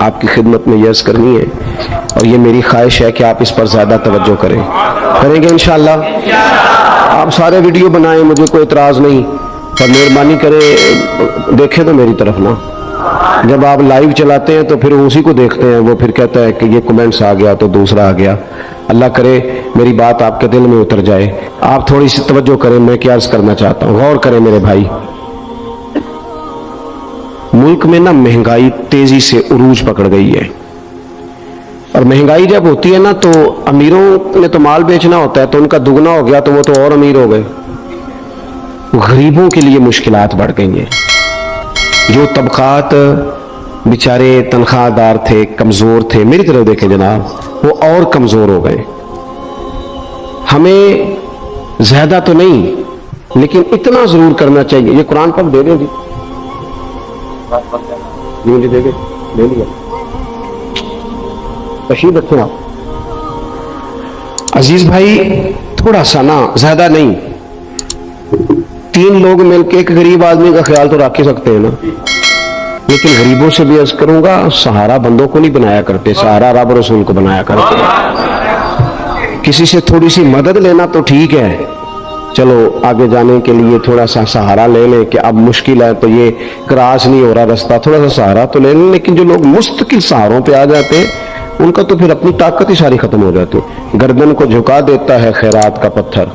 آپ کی خدمت میں یہ عرض کرنی ہے، اور یہ میری خواہش ہے کہ آپ اس پر زیادہ توجہ کریں گے انشاءاللہ۔ آپ سارے ویڈیو بنائیں، مجھے کوئی اعتراض نہیں، پر مہربانی کرے دیکھیں تو میری طرف نا۔ جب آپ لائیو چلاتے ہیں تو پھر اسی کو دیکھتے ہیں، وہ پھر کہتا ہے کہ یہ کمنٹس آ گیا تو دوسرا آ گیا۔ اللہ کرے میری بات آپ کے دل میں اتر جائے، آپ تھوڑی سی توجہ کریں، میں کیا عرض کرنا چاہتا ہوں، غور کریں میرے بھائی۔ ملک میں نا مہنگائی تیزی سے عروج پکڑ گئی ہے، اور مہنگائی جب ہوتی ہے نا تو امیروں نے تو مال بیچنا ہوتا ہے تو ان کا دگنا ہو گیا تو وہ تو اور امیر ہو گئے، غریبوں کے لیے مشکلات بڑھ گئی ہیں۔ جو طبقات بیچارے تنخواہ دار تھے، کمزور تھے، میری طرف دیکھیں جناب، وہ اور کمزور ہو گئے۔ ہمیں زیادہ تو نہیں لیکن اتنا ضرور کرنا چاہیے۔ یہ قرآن پاک دے دیں جی، مجھے دے لیا، تشریف رکھیں آپ۔ عزیز بھائی تھوڑا سا نا، زیادہ نہیں، 3 لوگ مل کے ایک غریب آدمی کا خیال تو رکھ ہی سکتے ہیں نا، لیکن غریبوں سے بھی عرض کروں گا، سہارا بندوں کو نہیں بنایا کرتے، سہارا رب رسول کو بنایا کرتے۔ کسی سے تھوڑی سی مدد لینا تو ٹھیک ہے، چلو آگے جانے کے لیے تھوڑا سا سہارا لے لیں کہ اب مشکل ہے تو یہ کراس نہیں ہو رہا رستہ، تھوڑا سا سہارا تو لے لیں، لیکن جو لوگ مستقل سہاروں پہ آ جاتے ہیں ان کا تو پھر اپنی طاقت ہی ساری ختم ہو جاتی ہے۔ گردن کو جھکا دیتا ہے خیرات کا پتھر،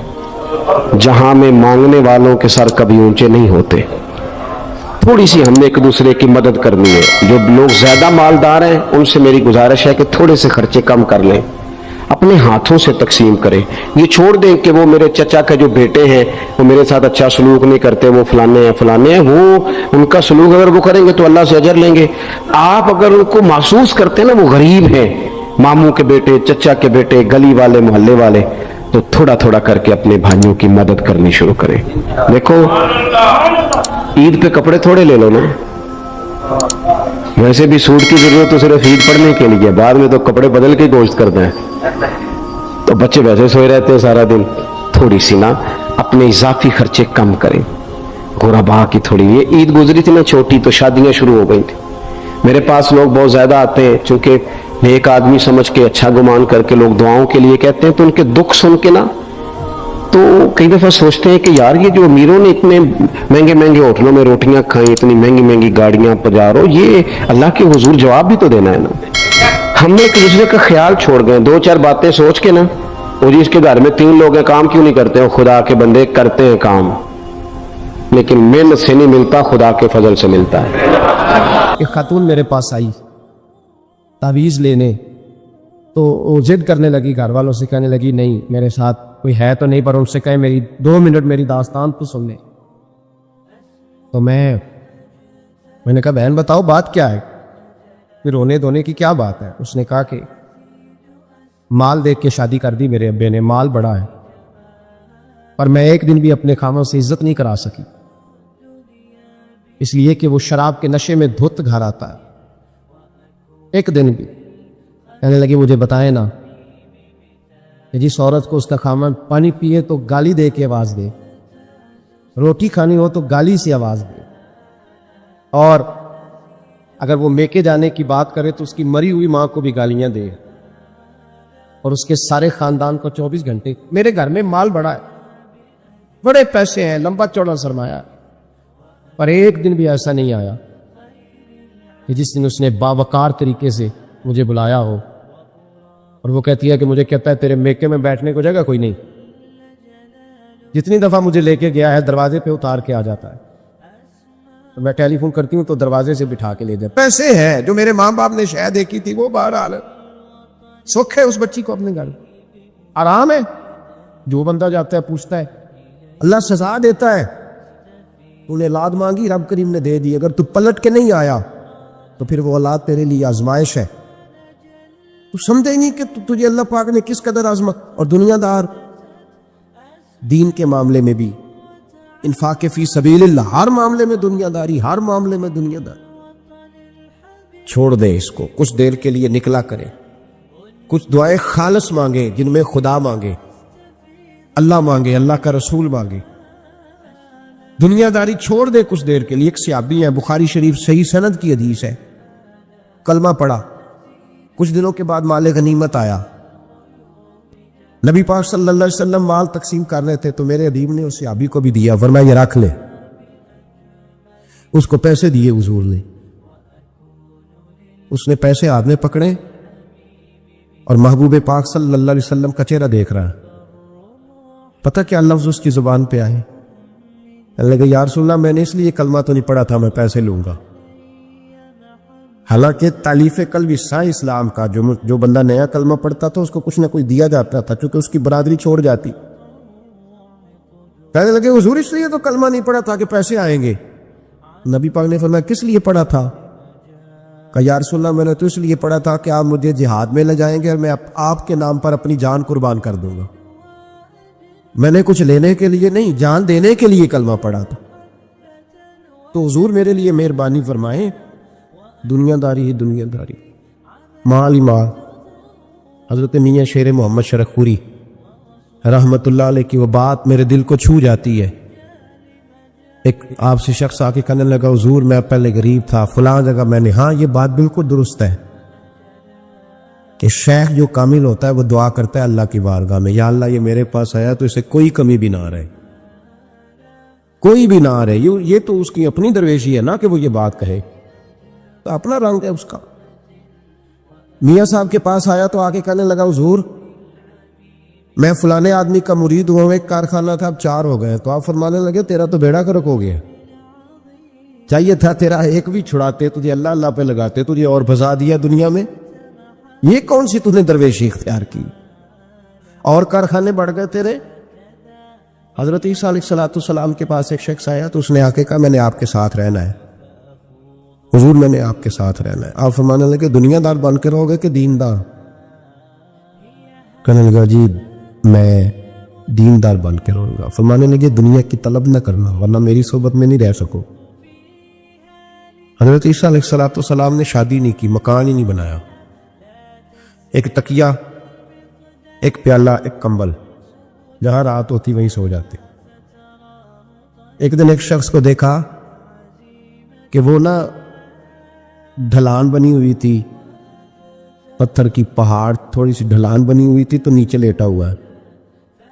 جہاں میں مانگنے والوں کے سر کبھی اونچے نہیں ہوتے۔ تھوڑی سی ہم نے ایک دوسرے کی مدد کرنی ہے۔ جو لوگ زیادہ مالدار ہیں ان سے میری گزارش ہے کہ تھوڑے سے خرچے کم کر لیں، اپنے ہاتھوں سے تقسیم کریں۔ یہ چھوڑ دیں کہ وہ میرے چچا کے جو بیٹے ہیں وہ میرے ساتھ اچھا سلوک نہیں کرتے، وہ فلانے ہیں، وہ ان کا سلوک اگر وہ کریں گے تو اللہ سے اجر لیں گے۔ آپ اگر ان کو محسوس کرتے ہیں نا وہ غریب ہیں، ماموں کے بیٹے، چچا کے بیٹے، گلی والے، محلے والے، تو تھوڑا تھوڑا کر کے اپنے بھائیوں کی مدد کرنی شروع کریں۔ دیکھو عید پہ کپڑے تھوڑے لے لو نا، ویسے بھی سوٹ کی ضرورت تو صرف عید پڑھنے کے لیے، بعد میں تو کپڑے بدل کے گوشت کرتے ہیں، تو بچے ویسے سوئے رہتے ہیں سارا دن۔ تھوڑی سی نا اپنے اضافی خرچے کم کریں۔ غربا کی تھوڑی، یہ عید گزری تھی نا چھوٹی تو شادیاں شروع ہو گئی تھی، میرے پاس لوگ بہت زیادہ آتے ہیں، چونکہ نیک آدمی سمجھ کے اچھا گمان کر کے لوگ دعاؤں کے لیے کہتے ہیں، تو ان کے دکھ سن کے نا تو کئی دفعہ سوچتے ہیں کہ یار یہ جو امیروں نے اتنے مہنگے مہنگے ہوٹلوں میں روٹیاں کھائیں، اتنی مہنگی مہنگی گاڑیاں پجارو، یہ اللہ کے حضور جواب بھی تو دینا ہے نا۔ ہم نے ایک دوسرے کا خیال چھوڑ گئے، 2-4 باتیں سوچ کے نا، وہ جی اس کے گھر میں 3 لوگ ہیں، کام کیوں نہیں کرتے ہیں؟ خدا کے بندے کرتے ہیں کام، لیکن محنت سے نہیں ملتا، خدا کے فضل سے ملتا ہے۔ ایک خاتون میرے پاس آئی تعویذ لینے، تو وہ ضد کرنے لگی، گھر والوں سے کہنے لگی نہیں میرے ساتھ کوئی ہے تو نہیں، پر ان سے کہیں میری 2 منٹ میری داستان تو سن لیں۔ تو میں نے کہا بہن بتاؤ بات کیا ہے، پھر رونے دھونے کی کیا بات ہے؟ اس نے کہا کہ مال دیکھ کے شادی کر دی میرے ابے نے، مال بڑا ہے، پر میں ایک دن بھی اپنے خامن سے عزت نہیں کرا سکی، اس لیے کہ وہ شراب کے نشے میں دھت گھر آتا ہے، ایک دن بھی۔ کہنے لگی مجھے بتائیں نا کہ جس عورت کو اس کا خامن پانی پیے تو گالی دے کے آواز دے، روٹی کھانی ہو تو گالی سے آواز دے، اور اگر وہ میکے جانے کی بات کرے تو اس کی مری ہوئی ماں کو بھی گالیاں دے، اور اس کے سارے خاندان کو 24 گھنٹے۔ میرے گھر میں مال بڑا ہے، بڑے پیسے ہیں، لمبا چوڑا سرمایہ، پر ایک دن بھی ایسا نہیں آیا کہ جس دن اس نے باوقار طریقے سے مجھے بلایا ہو۔ اور وہ کہتی ہے کہ مجھے کہتا ہے تیرے میکے میں بیٹھنے کو جگہ کوئی نہیں، جتنی دفعہ مجھے لے کے گیا ہے دروازے پہ اتار کے آ جاتا ہے، تو میں ٹیلی فون کرتی ہوں تو دروازے سے بٹھا کے لے جاتا۔ پیسے ہیں جو میرے ماں باپ نے شاید دیکھی تھی وہ بہرحال سکھ ہے اس بچی کو اپنے گھر، آرام ہے۔ جو بندہ جاتا ہے پوچھتا ہے، اللہ سزا دیتا ہے، تو نے اولاد مانگی رب کریم نے دے دی، اگر تو پلٹ کے نہیں آیا تو پھر وہ اولاد تیرے لیے آزمائش ہے۔ تو سمجھے ہی نہیں کہ تجھے اللہ پاک نے کس قدر آزما۔ اور دنیا دار دین کے معاملے میں بھی، انفاق فی سبیل اللہ، ہر معاملے میں دنیا داری، ہر معاملے میں دنیا داری۔ چھوڑ دے اس کو، کچھ دیر کے لیے نکلا کرے، کچھ دعائیں خالص مانگے جن میں خدا مانگے، اللہ مانگے، اللہ کا رسول مانگے۔ دنیا داری چھوڑ دے کچھ دیر کے لیے۔ ایک صحابی ہے، بخاری شریف صحیح سند کی حدیث ہے، کلمہ پڑھا. کچھ دنوں کے بعد مال غنیمت آیا. نبی پاک صلی اللہ علیہ وسلم مال تقسیم کر رہے تھے تو میرے حبیب نے اس صحابی کو بھی دیا، فرمایا یہ رکھ لے. اس کو پیسے دیے حضور نے. اس نے پیسے ہاتھ میں پکڑے اور محبوب پاک صلی اللہ علیہ وسلم کا چہرہ دیکھ رہا ہے. پتہ کیا لفظ اس کی زبان پہ آئے؟ اللہ کہ یا رسول اللہ میں نے اس لیے کلمہ تو نہیں پڑھا تھا میں پیسے لوں گا. حالانکہ تالیف قلب حصہ اسلام کا، جو بندہ نیا کلمہ پڑھتا تھا اس کو کچھ نہ کچھ دیا جاتا تھا کیونکہ اس کی برادری چھوڑ جاتی. کہنے لگے حضور اس لیے تو کلمہ نہیں پڑھا تھا کہ پیسے آئیں گے. نبی پاک نے فرمایا کس لیے پڑھا تھا؟ کہا یا رسول اللہ میں نے تو اس لیے پڑھا تھا کہ آپ مجھے جہاد میں لے جائیں گے اور میں آپ کے نام پر اپنی جان قربان کر دوں گا. میں نے کچھ لینے کے لیے نہیں، جان دینے کے لیے کلمہ پڑھا تھا. تو حضور میرے لیے مہربانی فرمائیں، دنیا داری ہی دنیا داری، مال ہی مال. حضرت میاں شیر محمد شرخپوری رحمت اللہ علیہ کی وہ بات میرے دل کو چھو جاتی ہے. ایک آپ سے شخص آ کے کہنے لگا حضور میں پہلے غریب تھا فلاں جگہ میں نے، ہاں یہ بات بالکل درست ہے کہ شیخ جو کامل ہوتا ہے وہ دعا کرتا ہے اللہ کی بارگاہ میں، یا اللہ یہ میرے پاس آیا تو اسے کوئی کمی بھی نہ رہے، کوئی بھی نہ رہے. یہ تو اس کی اپنی درویشی ہے نا کہ وہ یہ بات کہے، تو اپنا رنگ ہے اس کا. میاں صاحب کے پاس آیا تو آ کے کہنے لگا حضور میں فلانے آدمی کا مرید ہوا، ایک کارخانہ تھا اب 4 ہو گئے. تو آپ فرمانے لگے تیرا تو بیڑا گرک ہو گیا، چاہیے تھا تیرا ایک بھی چھڑاتے، تجھے اللہ اللہ پہ لگاتے، تجھے اور پھنسا دیا دنیا میں. یہ کون سی تُو نے درویشی اختیار کی؟ اور کارخانے بڑھ گئے تیرے. حضرت عیسیٰ علیہ السلام کے پاس ایک شخص آیا تو اس نے آ کے کہا میں نے آپ کے ساتھ رہنا ہے حضور، میں نے آپ کے ساتھ رہنا ہے. آپ فرمانے لگے دنیا دار بن کے رہو گے کہ دیندار؟ کہنے لگا جی میں دیندار بن کے رہوں گا. فرمانے لگے دنیا کی طلب نہ کرنا ورنہ میری صحبت میں نہیں رہ سکو. حضرت عیسیٰ علیہ السلام نے شادی نہیں کی، مکان ہی نہیں بنایا، ایک تکیہ، ایک پیالہ، ایک کمبل، جہاں رات ہوتی وہیں سو جاتے. ایک دن ایک شخص کو دیکھا کہ وہ نا ڈھلان بنی ہوئی تھی، پتھر کی پہاڑ تھوڑی سی ڈھلان بنی ہوئی تھی تو نیچے لیٹا ہوا ہے.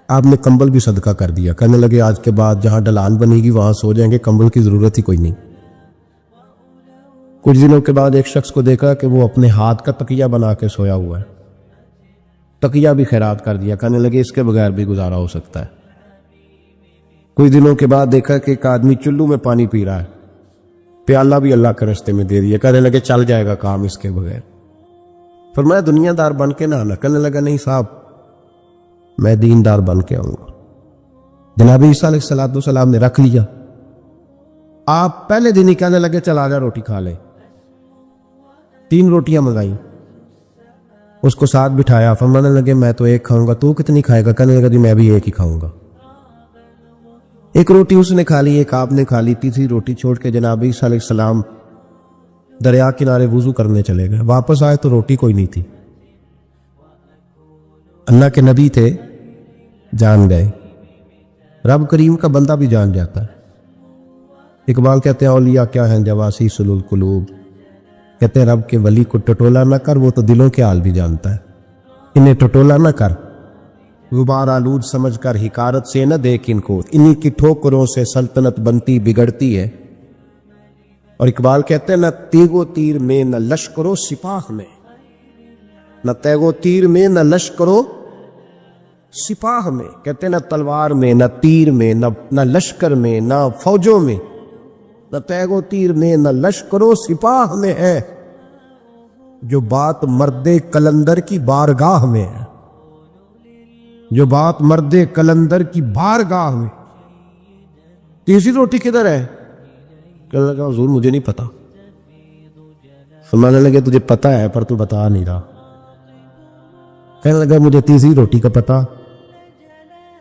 آپ نے کمبل بھی صدقہ کر دیا. کہنے لگے آج کے بعد جہاں ڈھلان بنے گی وہاں سو جائیں گے، کمبل کی ضرورت ہی کوئی نہیں. کچھ دنوں کے بعد ایک شخص کو دیکھا کہ وہ اپنے ہاتھ کا تکیہ بنا کے سویا ہوا ہے، تکیہ بھی خیرات کر دیا. کہنے لگے اس کے بغیر بھی گزارا ہو سکتا ہے. کچھ دنوں کے بعد دیکھا کہ ایک آدمی چلو میں پانی پی رہا ہے، پیالہ بھی اللہ کے راستے میں دے دیا. کہنے لگے چل جائے گا کام اس کے بغیر. فرمایا دنیا دار بن کے نہ آنا. کہنے لگا نہیں صاحب میں دیندار بن کے آؤں گا. جناب عیسیٰ علیہ السلام نے رکھ لیا. آپ پہلے دن ہی کہنے لگے چل آ جا روٹی کھا لے. 3 روٹیاں منگائی، اس کو ساتھ بٹھایا. فرمانے لگے میں تو ایک کھاؤں گا، تو کتنی کھائے گا؟ کہنے لگا جی میں بھی ایک ہی کھاؤں گا. ایک روٹی اس نے کھا لی، ایک آپ نے کھا لی. تیسری روٹی چھوڑ کے جناب عیسیٰ علیہ السلام دریا کنارے وضو کرنے چلے گئے. واپس آئے تو روٹی کوئی نہیں تھی. اللہ کے نبی تھے، جان گئے. رب کریم کا بندہ بھی جان جاتا ہے. اقبال کہتے ہیں اولیاء کیا ہیں جواسی سلول قلوب، کہتے ہیں رب کے ولی کو ٹٹولا نہ کر، وہ تو دلوں کے حال بھی جانتا ہے. انہیں ٹٹولا نہ کر، غبار آلود سمجھ کر حکارت سے نہ دیکھ ان کو، انہی کی ٹھوکروں سے سلطنت بنتی بگڑتی ہے. اور اقبال کہتے ہیں نہ تیغ و تیر میں نہ لشکرو سپاہ میں، نہ تیغ و تیر میں نہ لشکرو سپاہ میں. کہتے ہیں نہ تلوار میں نہ تیر میں نہ لشکر میں نہ فوجوں میں، نہ تیغ و تیر میں نہ لشکر و سپاہ میں ہے، جو بات مرد کلندر کی بارگاہ میں ہے، جو بات مرد کلندر کی بارگاہ میں. تیسری روٹی کدھر ہے؟ کہنے لگا حضور مجھے نہیں پتا. فرمانے لگے تجھے پتا ہے پر تو بتا نہیں رہا. کہنے لگا مجھے تیسری روٹی کا پتا.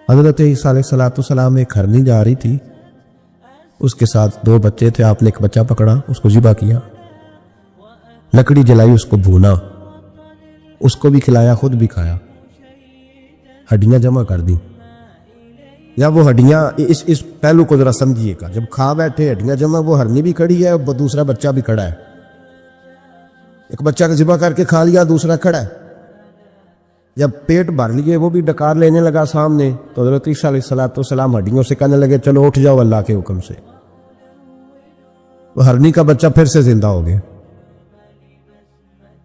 حضرت عیسیٰ علیہ السلام ایک ہرنی جا رہی تھی، اس کے ساتھ 2 بچے تھے. آپ نے ایک بچہ پکڑا، اس کو ذبح کیا، لکڑی جلائی، اس کو بھونا، اس کو بھی کھلایا، خود بھی کھایا، ہڈیاں جمع کر دی. یا وہ ہڈیاں اس پہلو کو ذرا سمجھیے گا، جب کھا بیٹھے ہڈیاں جمع، وہ ہرنی بھی کھڑی ہے، وہ دوسرا بچہ بھی کھڑا ہے. ایک بچہ کا ذبح کر کے کھا لیا, دوسرا کھڑا ہے. جب پیٹ بھر لیے وہ بھی ڈکار لینے لگا سامنے, تو حضرت عیسیٰ علیہ السلام ہڈیوں سے کہنے لگے چلو اٹھ جاؤ اللہ کے حکم سے. وہ ہرنی کا بچہ پھر سے زندہ ہو گیا.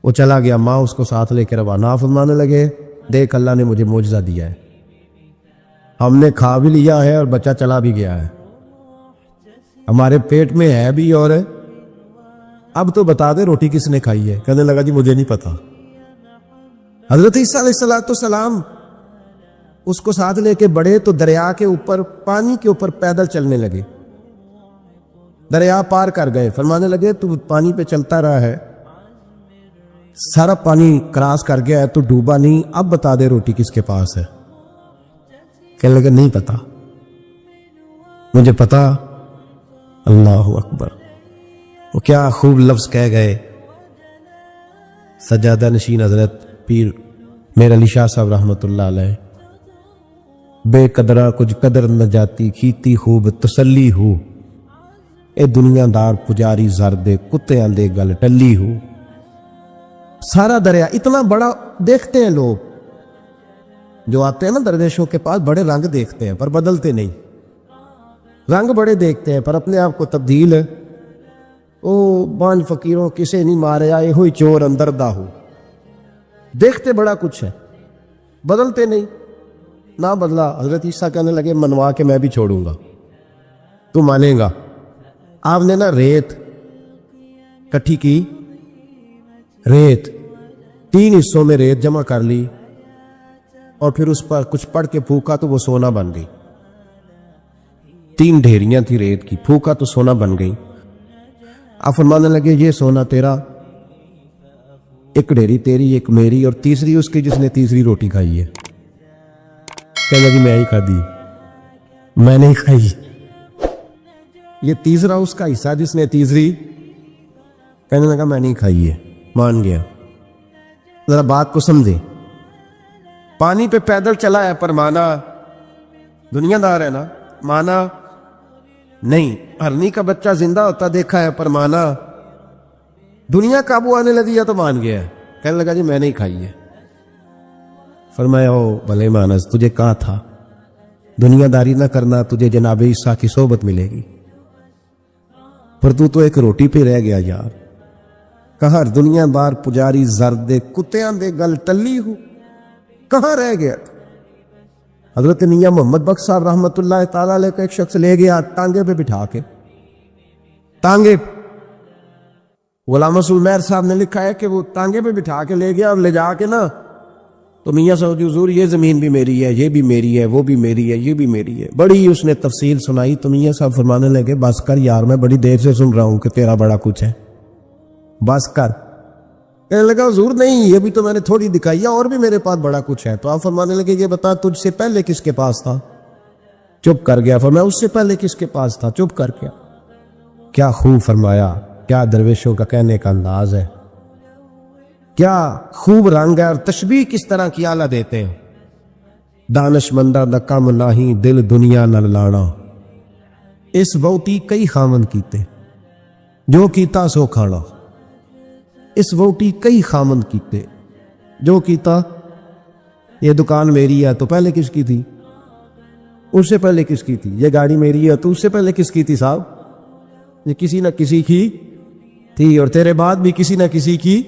وہ چلا گیا, ماں اس کو ساتھ لے کے روانہ فرمانے لگے دیکھ اللہ نے مجھے معجزہ دیا ہے, ہم نے کھا بھی لیا ہے اور بچہ چلا بھی گیا ہے, ہمارے پیٹ میں ہے بھی, اور اب تو بتا دے روٹی کس نے کھائی ہے. کہنے لگا جی مجھے نہیں پتا. حضرت عیسیٰ علیہ السلام اس کو ساتھ لے کے بڑھے تو دریا کے اوپر, پانی کے اوپر پیدل چلنے لگے. دریا پار کر گئے. فرمانے لگے تو پانی پہ چلتا رہا ہے, سارا پانی کراس کر گیا ہے, تو ڈوبا نہیں, اب بتا دے روٹی کس کے پاس ہے. کہنے لگے نہیں پتا. مجھے پتا. اللہ اکبر. وہ کیا خوب لفظ کہہ گئے. سجادہ نشین حضرت پیر میر علی شاہ صاحب رحمۃ اللہ علیہ, بے قدرہ کچھ قدر نہ جاتی کھیتی خوب تسلی ہو, اے دنیا دار پجاری زردے کتے آندے گل ٹلی ہو. سارا دریا اتنا بڑا دیکھتے ہیں لوگ جو آتے ہیں نا درویشوں کے پاس, بڑے رنگ دیکھتے ہیں پر بدلتے نہیں. رنگ بڑے دیکھتے ہیں پر اپنے آپ کو تبدیل, او بانج فقیروں کسے نہیں مارے آئے ہوئی چور اندر دا ہو. دیکھتے بڑا کچھ ہے, بدلتے نہیں. نہ بدلا. حضرت عیسیٰ کہنے لگے منوا کے میں بھی چھوڑوں گا, تو مانے گا. آپ نے نا ریت کٹھی کی, ریت 3 حصوں میں ریت جمع کر لی, اور پھر اس پر کچھ پڑھ کے پھونکا تو وہ سونا بن گئی. 3 ڈھیریاں تھی ریت کی, پھونکا تو سونا بن گئی. آپ فرمانے لگے یہ سونا تیرا, ایک ڈھیری تیری, ایک میری, اور تیسری اس کی جس نے تیسری روٹی کھائی ہے. کہنے لگی میں ہی کھا دی, میں نہیں کھائی. یہ تیسرا اس کا حصہ جس نے تیسری, کہنے لگا میں نہیں کھائی ہے. مان گیا. ذرا بات کو سمجھے. پانی پہ پیدل چلا ہے پر مانا دنیا دار ہے نا, مانا نہیں. ہرنی کا بچہ زندہ ہوتا دیکھا ہے پر مانا دنیا قابو آنے لگی ہے تو مان گیا. کہنے لگا جی میں نہیں کھائی ہے. فرمایا او بھلے مانس, تجھے کہا تھا دنیا داری نہ کرنا, تجھے جناب عیسیٰ کی صحبت ملے گی, پر تو ایک روٹی پہ رہ گیا یار. کہاں دنیا دار پجاری زردے کتیاں دے گل ٹلی ہو, کہاں رہ گیا. حضرت میاں محمد بخش صاحب رحمۃ اللہ تعالیٰ علیہ کا ایک شخص لے گیا ٹانگے پہ بٹھا کے. ٹانگے, غلام رسول مہر صاحب نے لکھا ہے کہ وہ ٹانگے پہ بٹھا کے لے گیا, اور لے جا کے نا تو میاں صاحب حضور یہ زمین بھی میری ہے, یہ بھی میری ہے, وہ بھی میری ہے, یہ بھی میری ہے. بڑی اس نے تفصیل سنائی. تو میاں صاحب فرمانے لگے بس کر یار, میں بڑی دیر سے سن رہا ہوں کہ تیرا بڑا کچھ ہے, بس کر. کہنے لگا حضور نہیں, یہ بھی تو میں نے تھوڑی دکھائی ہے, اور بھی میرے پاس بڑا کچھ ہے. تو آپ فرمانے لگے یہ بتا تجھ سے پہلے کس کے پاس تھا. چپ کر گیا. فرمایا اس سے پہلے کس کے پاس تھا. چپ کر گیا. کیا خوب فرمایا, کیا درویشوں کا کہنے کا انداز ہے, کیا خوب رنگ ہے, اور تشبیہ کس طرح کی اعلیٰ دیتے ہیں. دانش مندہ دا کم نہیں, دل دنیا نہ لانا, اس ووٹی کئی خامن کیتے, جو کیتا سو کھانا. اس ووٹی کئی خامن کیتے, جو کیتا. یہ دکان میری ہے تو پہلے کس کی تھی, اس سے پہلے کس کی تھی. یہ گاڑی میری ہے تو اس سے پہلے کس کی تھی صاحب. یہ کسی نہ کسی کی تھی, اور تیرے بعد بھی کسی نہ کسی کی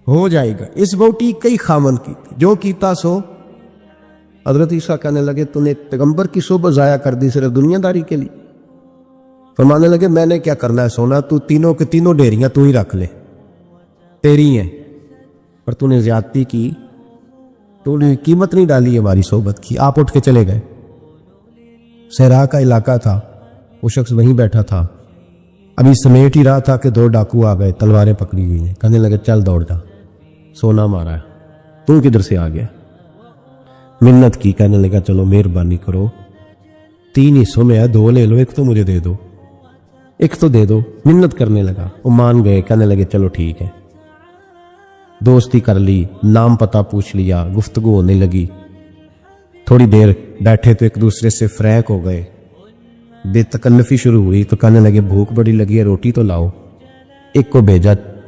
ہو جائے گا. اس ووٹی کئی خامن کی تھی, جو کیتا سو. حضرت عیسیٰ کہنے لگے تو نے پیغمبر کی صحبت ضائع کر دی صرف دنیا داری کے لیے. فرمانے لگے میں نے کیا کرنا ہے سونا, تو تینوں کے تینوں ڈیریاں تو ہی رکھ لے, تیری ہیں, پر تو نے زیادتی کی, تو نے قیمت نہیں ڈالی ہماری صحبت کی. آپ اٹھ کے چلے گئے. صحرا کا علاقہ تھا, وہ شخص وہیں بیٹھا تھا, ابھی سمیٹ ہی رہا تھا کہ 2 ڈاکو آ گئے, تلواریں پکڑی ہوئی ہیں. کہنے لگے چل دوڑ جا, سونا مارا ہے, تو کدھر سے آ گیا. منت کی. کہنے لگا چلو مہربانی کرو, 3 حصوں میں ہے, 2 لے لو, ایک تو مجھے دے دو, ایک تو دے دو. منت کرنے لگا. وہ مان گئے. کہنے لگے چلو ٹھیک ہے. دوستی کر لی, نام پتہ پوچھ لیا, گفتگو ہونے لگی. تھوڑی دیر بیٹھے تو ایک دوسرے سے فریق ہو گئے, بے تکلفی شروع ہوئی. تو کہنے لگے بھوک بڑی لگی ہے, روٹی تو لاؤ. ایک کو بھیجا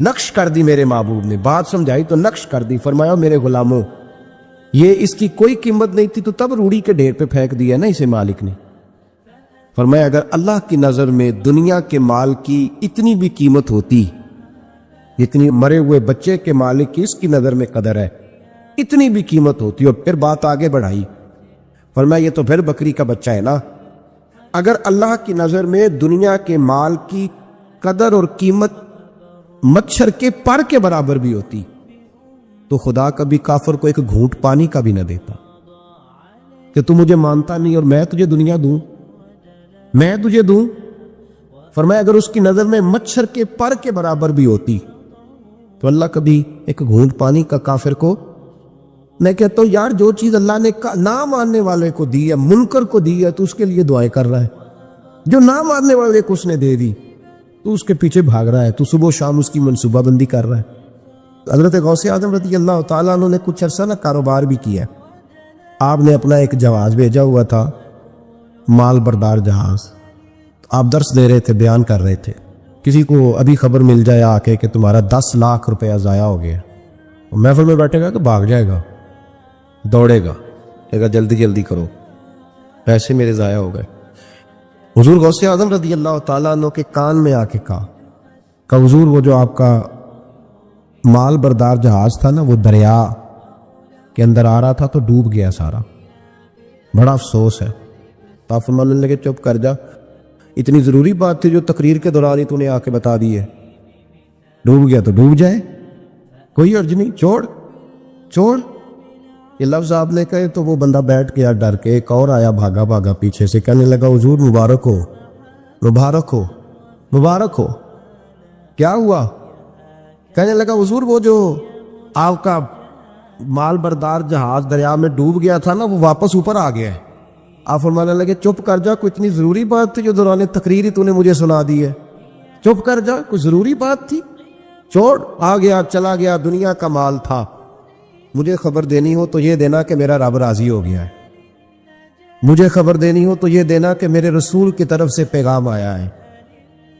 نقش کر دی میرے محبوب نے، بات سمجھائی تو نقش کر دی. فرمایا میرے غلاموں یہ اس کی کوئی قیمت نہیں تھی تو تب روڑی کے ڈھیر پہ پھینک دیا نا اسے مالک نے. فرمایا اگر اللہ کی نظر میں دنیا کے مال کی اتنی بھی قیمت ہوتی جتنی مرے ہوئے بچے کے مالک کی اس کی نظر میں قدر ہے اتنی بھی قیمت ہوتی. اور پھر بات آگے بڑھائی. فرمایا یہ تو پھر بکری کا بچہ ہے نا. اگر اللہ کی نظر میں دنیا کے مال کی قدر اور قیمت مچھر کے پر کے برابر بھی ہوتی تو خدا کبھی کافر کو ایک گھونٹ پانی کا بھی نہ دیتا کہ تو مجھے مانتا نہیں اور میں تجھے دنیا دوں، میں تجھے دوں. فرمایا اگر اس کی نظر میں مچھر کے پر کے برابر بھی ہوتی تو اللہ کبھی ایک گھونٹ پانی کا کافر کو. میں کہتا ہوں یار جو چیز اللہ نے نہ ماننے والے کو دی ہے، منکر کو دی ہے، تو اس کے لیے دعائیں کر رہا ہے. جو نہ ماننے والے کو اس نے دے دی تو اس کے پیچھے بھاگ رہا ہے، تو صبح و شام اس کی منصوبہ بندی کر رہا ہے. حضرت غوث اعظم رضی اللہ تعالیٰ عنہ نے کچھ عرصہ کاروبار بھی کیا. آپ نے اپنا ایک جہاز بھیجا ہوا تھا، مال بردار جہاز. آپ درس دے رہے تھے، بیان کر رہے تھے. کسی کو ابھی خبر مل جائے آ کے کہ تمہارا 10 لاکھ روپیہ ضائع ہو گیا، محفل میں بیٹھے گا کہ بھاگ جائے گا، دوڑے گا، کہے گا جلدی جلدی کرو، پیسے میرے ضائع ہو گئے. حضور غوث اعظم رضی اللہ تعالیٰ عنہ کے کان میں آ کے کہا حضور وہ جو آپ کا مال بردار جہاز تھا نا وہ دریا کے اندر آ رہا تھا تو ڈوب گیا سارا، بڑا افسوس ہے. تو آپ فرمانے لگے چپ کر جا، اتنی ضروری بات تھی جو تقریر کے دوران ہی تو نے آ کے بتا دی ہے. ڈوب گیا تو ڈوب جائے، کوئی عرض نہیں، چھوڑ. یہ لفظ آپ نے کہے تو وہ بندہ بیٹھ گیا ڈر کے. ایک اور آیا بھاگا بھاگا پیچھے سے، کہنے لگا حضور مبارک ہو مبارک ہو مبارک ہو. کیا ہوا؟ کہنے لگا حضور وہ جو آپ کا مال بردار جہاز دریا میں ڈوب گیا تھا نا وہ واپس اوپر آ گیا ہے. آپ فرمانے لگے چپ کر جا، کوئی اتنی ضروری بات تھی جو دوران تقریر ہی تو نے مجھے سنا دی ہے. چپ کر جا، کوئی ضروری بات تھی، چھوڑ. آ گیا چلا گیا، دنیا کا مال تھا. مجھے خبر دینی ہو تو یہ دینا کہ میرا رب راضی ہو گیا ہے، مجھے خبر دینی ہو تو یہ دینا کہ میرے رسول کی طرف سے پیغام آیا ہے،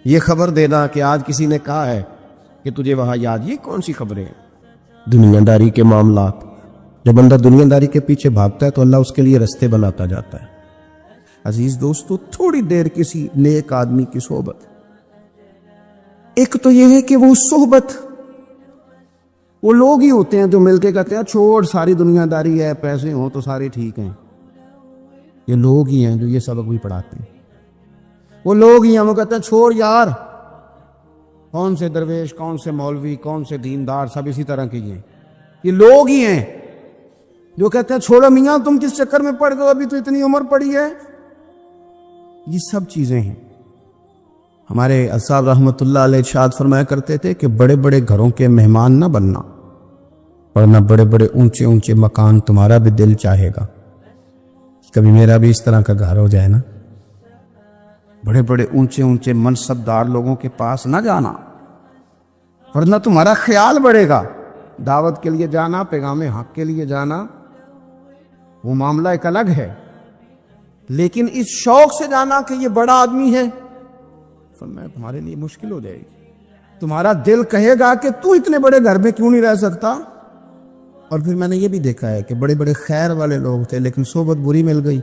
یہ خبر دینا کہ آج کسی نے کہا ہے کہ تجھے وہاں یاد. یہ کون سی خبریں ہیں؟ دنیا داری کے معاملات. جب بندہ دنیا داری کے پیچھے بھاگتا ہے تو اللہ اس کے لیے رستے بناتا جاتا ہے. عزیز دوستو، تھوڑی دیر کسی نیک آدمی کی صحبت، ایک تو یہ ہے کہ وہ صحبت، وہ لوگ ہی ہوتے ہیں جو مل کے کہتے ہیں چھوڑ ساری دنیا داری ہے، پیسے ہوں تو سارے ٹھیک ہیں. یہ لوگ ہی ہیں جو یہ سبق بھی پڑھاتے ہیں. وہ لوگ ہی ہیں وہ کہتے ہیں چھوڑ یار، کون سے درویش، کون سے مولوی، کون سے دیندار، سب اسی طرح کے ہیں. یہ لوگ ہی ہیں جو کہتے ہیں چھوڑو میاں تم کس چکر میں پڑ گئے، ابھی تو اتنی عمر پڑی ہے. یہ سب چیزیں ہیں. ہمارے صاحب رحمۃ اللہ علیہ ارشاد فرمایا کرتے تھے کہ بڑے بڑے گھروں کے مہمان نہ بننا، ورنہ بڑے بڑے اونچے اونچے مکان تمہارا بھی دل چاہے گا. کبھی میرا بھی اس طرح کا گھر ہو جائے نا. بڑے بڑے اونچے اونچے منصب دار لوگوں کے پاس نہ جانا، ورنہ تمہارا خیال بڑھے گا. دعوت کے لیے جانا، پیغام حق کے لیے جانا، وہ معاملہ ایک الگ ہے. لیکن اس شوق سے جانا کہ یہ بڑا آدمی ہے، فرمایا تمہارے لیے مشکل ہو جائے گی. تمہارا دل کہے گا کہ تو اتنے بڑے گھر میں کیوں نہیں رہ سکتا. اور پھر میں نے یہ بھی دیکھا ہے کہ بڑے بڑے خیر والے لوگ تھے لیکن صحبت بری مل گئی.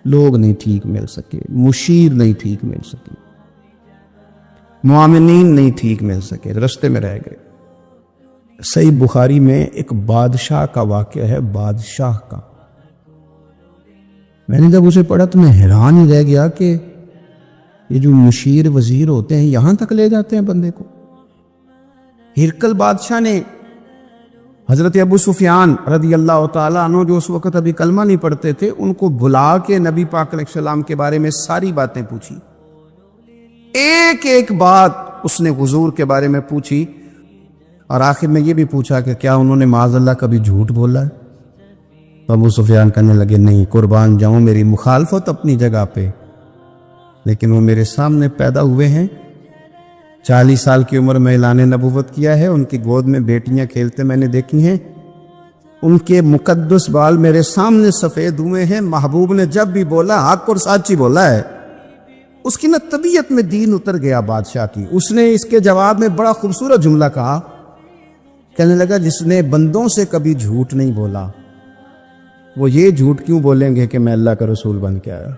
لوگ نہیں ٹھیک مل سکے، مشیر نہیں ٹھیک مل سکے، معاملین نہیں ٹھیک مل سکے، رستے میں رہ گئے. صحیح بخاری میں ایک بادشاہ کا واقعہ ہے، بادشاہ کا. میں نے جب اسے پڑھا تو میں حیران ہی رہ گیا کہ یہ جو مشیر وزیر ہوتے ہیں یہاں تک لے جاتے ہیں بندے کو. ہرقل بادشاہ نے حضرت ابو سفیان رضی اللہ تعالیٰ عنہ جو اس وقت ابھی کلمہ نہیں پڑھتے تھے ان کو بلا کے نبی پاک علیہ السلام کے بارے میں ساری باتیں پوچھی. ایک ایک بات اس نے حضور کے بارے میں پوچھی اور آخر میں یہ بھی پوچھا کہ کیا انہوں نے معاذ اللہ کبھی جھوٹ بولا ہے. ابو سفیان کہنے لگے نہیں، قربان جاؤں میری مخالفت اپنی جگہ پہ، لیکن وہ میرے سامنے پیدا ہوئے ہیں. 40 سال کی عمر میں اعلان نبوت کیا ہے، ان کی گود میں بیٹیاں کھیلتے میں نے دیکھی ہیں، ان کے مقدس بال میرے سامنے سفید ہوئے ہیں. محبوب نے جب بھی بولا حق اور سچ ہی بولا ہے. اس کی نا طبیعت میں دین اتر گیا بادشاہ کی. اس نے اس کے جواب میں بڑا خوبصورت جملہ کہا. کہنے لگا جس نے بندوں سے کبھی جھوٹ نہیں بولا وہ یہ جھوٹ کیوں بولیں گے کہ میں اللہ کا رسول بن کے آیا.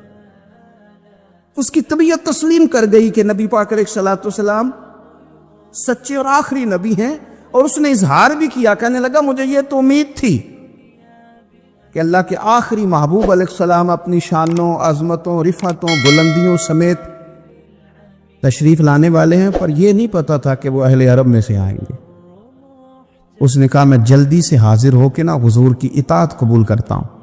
اس کی طبیعت تسلیم کر گئی کہ نبی پاک علیہ الصلوۃ والسلام سچے اور آخری نبی ہیں. اور اس نے اظہار بھی کیا, کہنے لگا مجھے یہ تو امید تھی کہ اللہ کے آخری محبوب علیہ السلام اپنی شانوں, عظمتوں, رفعتوں, بلندیوں سمیت تشریف لانے والے ہیں, پر یہ نہیں پتا تھا کہ وہ اہل عرب میں سے آئیں گے. اس نے کہا میں جلدی سے حاضر ہو کے نا حضور کی اطاعت قبول کرتا ہوں.